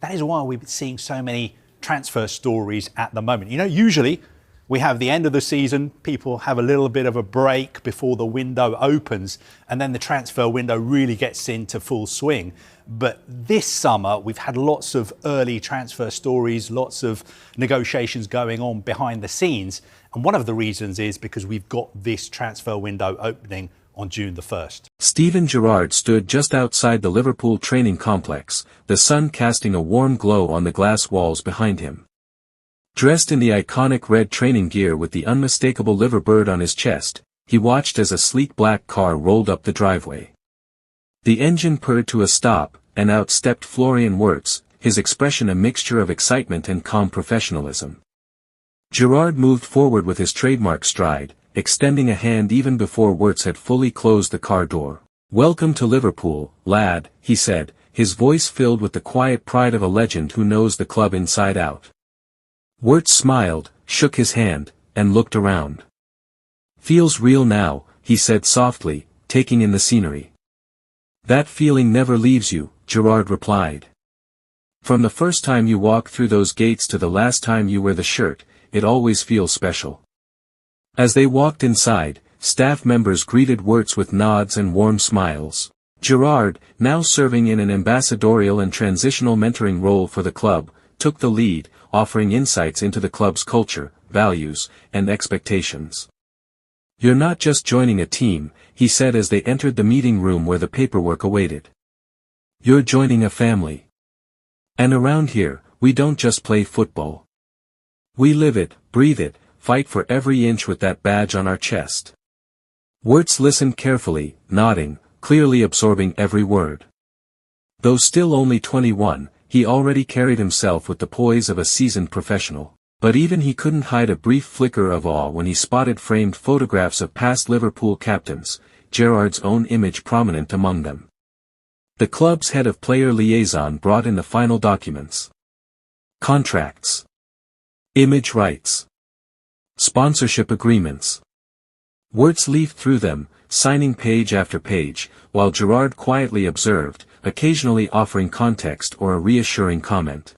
That is why we're seeing so many transfer stories at the moment. You know, usually we have the end of the season, people have a little bit of a break before the window opens, and then the transfer window really gets into full swing. But this summer, we've had lots of early transfer stories, lots of negotiations going on behind the scenes. And one of the reasons is because we've got this transfer window opening on June the 1st. Steven Gerrard stood just outside the Liverpool training complex, the sun casting a warm glow on the glass walls behind him. Dressed in the iconic red training gear with the unmistakable liver bird on his chest, he watched as a sleek black car rolled up the driveway. The engine purred to a stop, and out stepped Florian Wirtz, his expression a mixture of excitement and calm professionalism. Gerrard moved forward with his trademark stride, extending a hand even before Wirtz had fully closed the car door. "Welcome to Liverpool, lad," he said, his voice filled with the quiet pride of a legend who knows the club inside out. Wirtz smiled, shook his hand, and looked around. "Feels real now," he said softly, taking in the scenery. "That feeling never leaves you," Gerrard replied. "From the first time you walk through those gates to the last time you wear the shirt, it always feels special." As they walked inside, staff members greeted Wirtz with nods and warm smiles. Gerrard, now serving in an ambassadorial and transitional mentoring role for the club, took the lead, offering insights into the club's culture, values, and expectations. "You're not just joining a team," he said as they entered the meeting room where the paperwork awaited. "You're joining a family. And around here, we don't just play football. We live it, breathe it, fight for every inch with that badge on our chest." Wirtz listened carefully, nodding, clearly absorbing every word. Though still only 21, he already carried himself with the poise of a seasoned professional. But even he couldn't hide a brief flicker of awe when he spotted framed photographs of past Liverpool captains, Gerrard's own image prominent among them. The club's head of player liaison brought in the final documents. Contracts. Image rights. Sponsorship agreements. Wirtz leafed through them, signing page after page, while Gerrard quietly observed, occasionally offering context or a reassuring comment.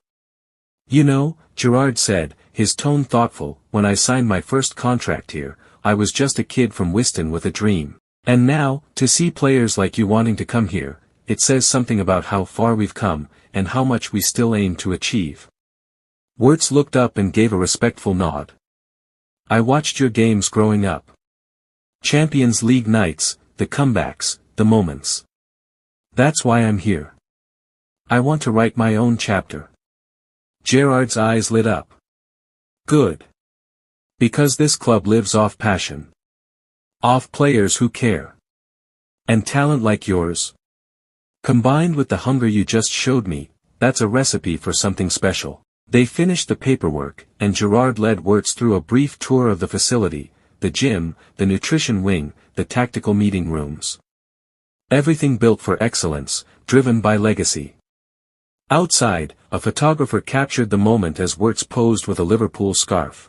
"You know," Gerrard said, his tone thoughtful, "when I signed my first contract here, I was just a kid from Wiston with a dream. And now, to see players like you wanting to come here, it says something about how far we've come, and how much we still aim to achieve." Wirtz looked up and gave a respectful nod. "I watched your games growing up. Champions League nights, the comebacks, the moments. That's why I'm here. I want to write my own chapter." Gerrard's eyes lit up. "Good. Because this club lives off passion. Off players who care. And talent like yours. Combined with the hunger you just showed me, that's a recipe for something special." They finished the paperwork, and Gerrard led Wirtz through a brief tour of the facility, the gym, the nutrition wing, the tactical meeting rooms. Everything built for excellence, driven by legacy. Outside, a photographer captured the moment as Wirtz posed with a Liverpool scarf.